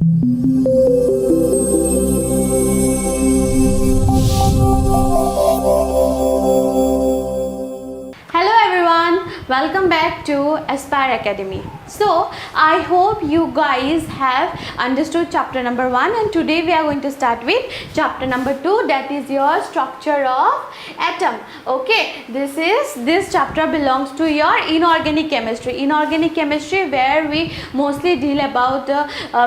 Hello everyone, welcome back to Aspire Academy. So I hope you guys have understood chapter number 1, and today we are going to start with chapter number 2, that is your structure of atom. Okay, this chapter belongs to your inorganic chemistry where we mostly deal about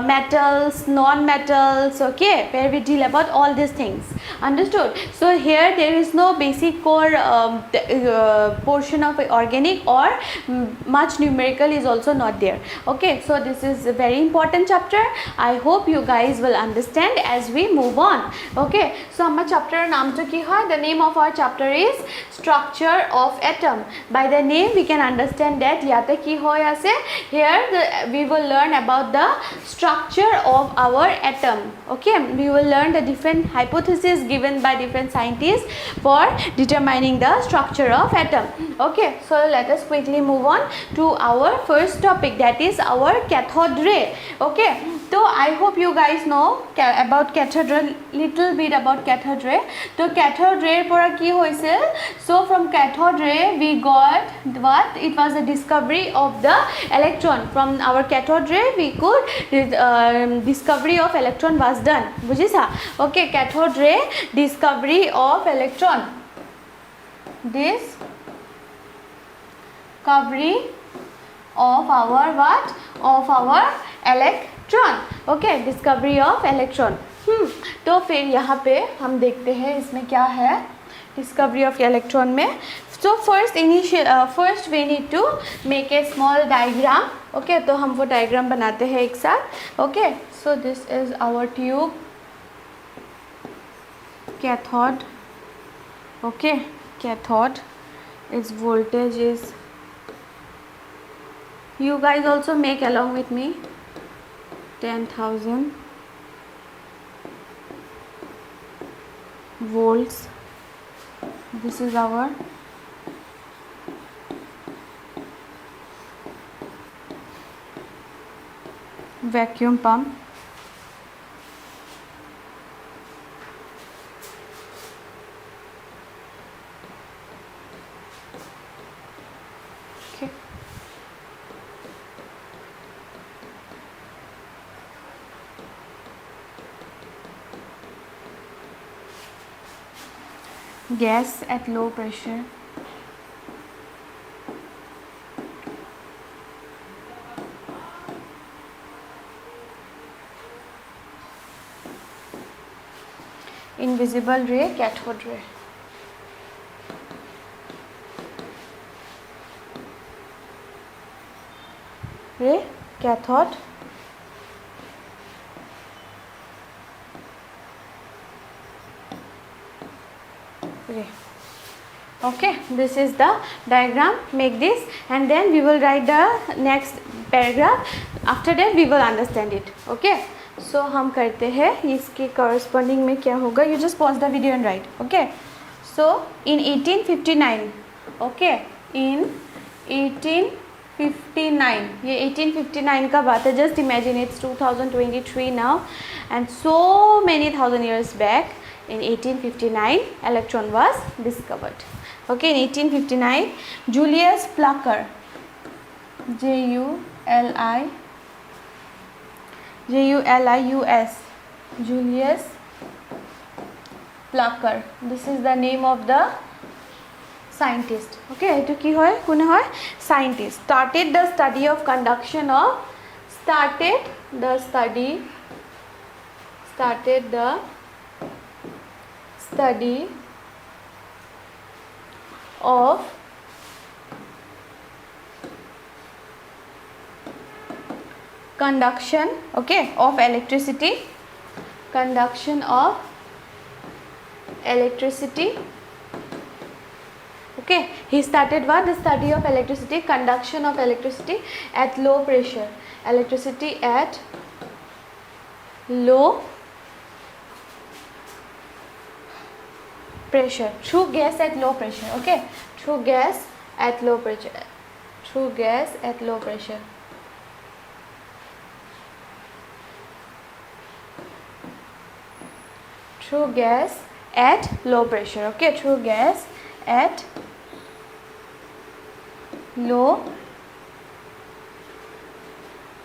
metals, non-metals, okay, where we deal about all these things. Understood? So here there is no basic core portion of organic, or much numerical is also not there. Okay, so this is a very important chapter. I hope you guys will understand as we move on. Okay, so our chapter naam to ki hoy? The name of our chapter is structure of atom. By the name we can understand that yate ki hoy ase. Here we will learn about the structure of our atom. Okay, we will learn the different hypotheses given by different scientists for determining the structure of atom. Okay, so let us quickly move on to our first topic, that is our cathode ray. Okay, so I hope you guys know about cathode ray, little bit about cathode ray. So cathode ray pora ki hoisil? So from cathode ray we got what? It was a discovery of the electron. From our cathode ray we could discovery of electron was done. Bujhisa? Okay, cathode ray discovery of electron. Discovery of our what? Of our electron. Okay, discovery of electron. तो फिर यहाँ पे हम देखते हैं इसमें क्या है discovery of electron में. So first we need to make a small diagram. Okay, तो हम वो diagram बनाते हैं एक साथ. Okay, so this is our tube, cathode. Okay, cathode, its voltage is, you guys also make along with me, 10,000 volts. This is our vacuum pump. Okay. Gas at low pressure. Invisible ray, cathode ray. Ray, cathode. Ray. Okay, this is the diagram. Make this and then we will write the next paragraph. After that we will understand it. Okay, so हम करते हैं इसके corresponding में क्या होगा. You just pause the video and write. Okay, so in 1859. Okay, in 1859, ये 1859 का बात है. Just imagine it's 2023 now, and so many thousand years back in 1859 electron was discovered. Okay, in 1859 Julius Plucker, Julius Plucker, this is the name of the scientist. Okay, to ki hoy kune hoy scientist started the study of conduction of started the study of conduction, okay, of electricity, conduction of electricity. Okay, he started what? The study of electricity, conduction of electricity at low pressure, electricity at low pressure, through gas at low pressure. Okay, through gas at low pressure, through gas at low pressure. through gas at low pressure. Okay, through gas at low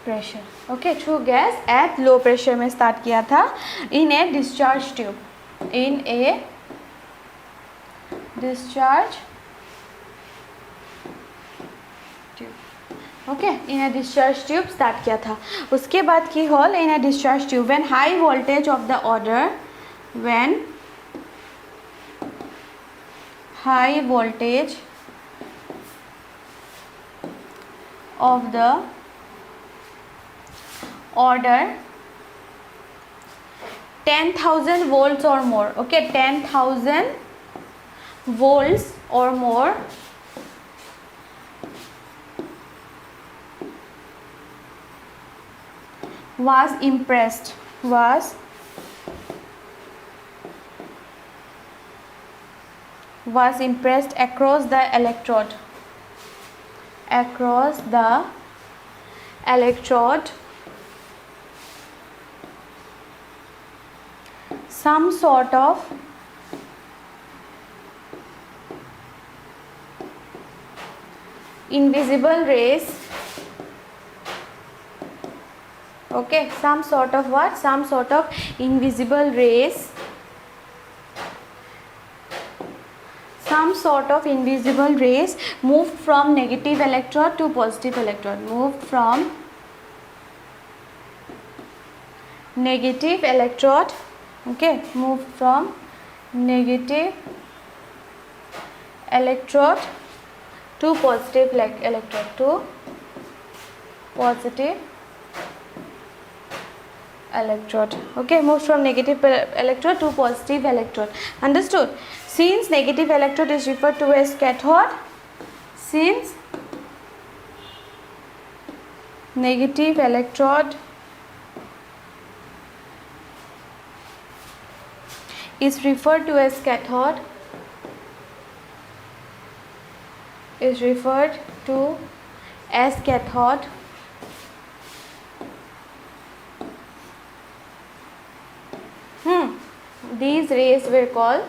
pressure. Okay, through gas at low pressure में start किया था in a discharge tube. In a discharge tube. Okay, in a discharge tube start किया था. उसके बाद की hole in a discharge tube when high voltage of the order, when high voltage of the order 10,000 volts or more. Okay, 10,000 volts or more was impressed across the electrode some sort of invisible rays. Okay, some sort of what? Some sort of invisible rays. Some sort of invisible rays moved from negative electrode to positive electrode. Moved from negative electrode. Okay, moved from negative electrode to positive electrode. To positive electrode. Okay, moves from negative electrode to positive electrode. Understood? Since negative electrode is referred to as cathode, since negative electrode is referred to as cathode, is referred to as cathode, these rays were called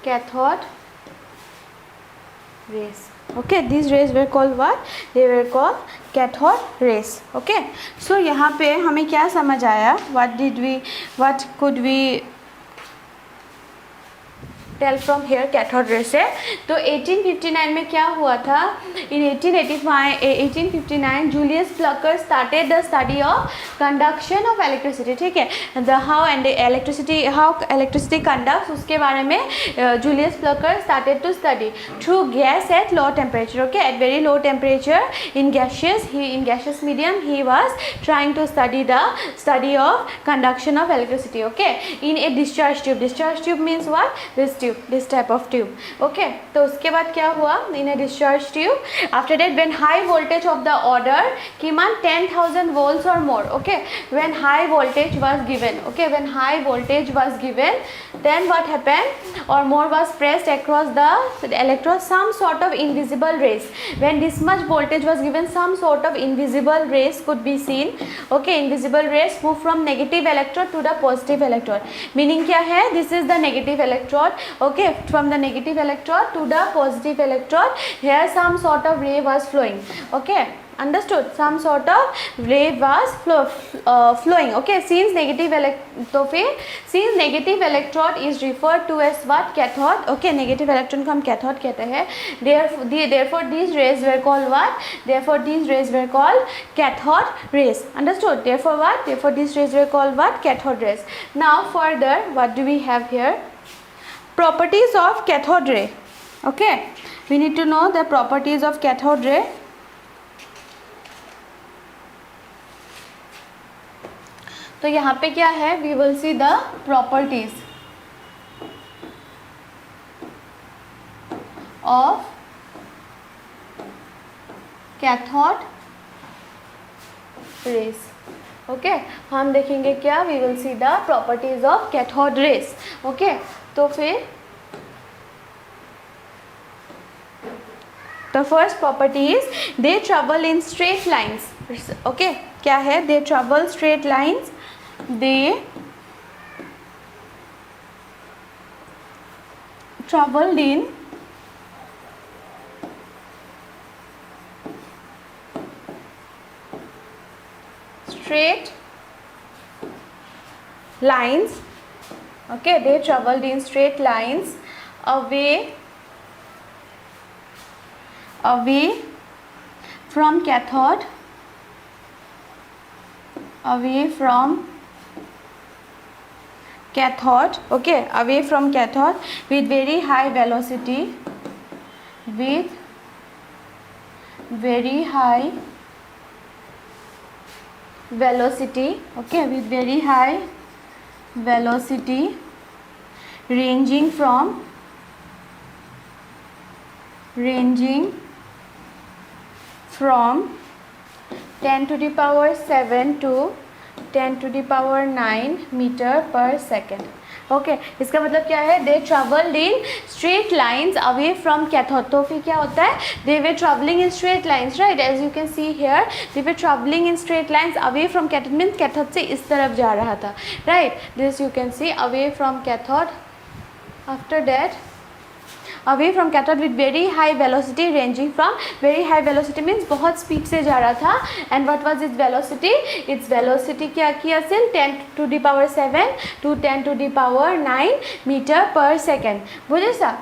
cathode rays. Okay, these rays were called what? They were called cathode rays. Okay, so यहाँ पे हमें क्या समझ आया? What could we tell from here cathode ray से? तो 1859 में क्या हुआ था? In 1859 Julius Plucker started the study of conduction of electricity. ठीक है, द हाउ इलेक्ट्रिसिटी कंडक्ट्स, उसके बारे में Julius Plucker started to study through gas at low temperature. Okay, at very low temperature in gaseous medium he was trying to study of conduction of electricity. Okay, in a discharge tube means what? This type of tube. Okay, तो उसके बाद क्या हुआ? In a discharge tube, after that when high voltage of the order किमान 10,000 volts or more. Okay, when high voltage was given. Okay, when high voltage was given, then what happened? Or more was pressed across the electrode some sort of invisible rays. When this much voltage was given, some sort of invisible rays could be seen. Okay, invisible rays move from negative electrode to the positive electrode. Meaning क्या है? This is the negative electrode. Okay, from the negative electrode to the positive electrode, here some sort of ray was flowing. Okay, understood? Some sort of ray was flowing. Okay, since negative electrode is referred to as what? Cathode. Okay, negative electron को हम cathode कहते हैं. Therefore these rays were called what? Therefore these rays were called cathode rays. Understood? Therefore what? Therefore these rays were called what? Cathode rays. Now further, what do we have here? Properties of cathode ray. Okay, we need to know the properties of cathode ray. तो यहाँ पे क्या है? We will see the properties of cathode rays. Okay, हम देखेंगे क्या? We will see the properties of cathode rays. Okay, तो फिर The first property is they travel in straight lines. Okay, क्या है? They travel straight lines. They traveled in straight lines. Okay, they traveled in straight lines away from cathode, away from cathode. Okay, away from cathode with very high velocity, with very high velocity. Okay, with very high velocity ranging from 10 to the power 7 to 10 to the power 9 metre पर second. Okay, इसका मतलब क्या है? They travelled in straight lines away from cathode. तो फिर क्या होता है? They were travelling in straight lines, right? As you can see here, they were travelling in straight lines away from cathode means cathode से इस तरफ जा रहा था, राइट? This you can see away from cathode. After that away from cathode with very high velocity ranging from, very high velocity means बहुत speed से जा रहा था. And what was its velocity? Its velocity क्या की असेल? 10 to the power 7 to 10 to the power 9 metre पर second. बुझे सा?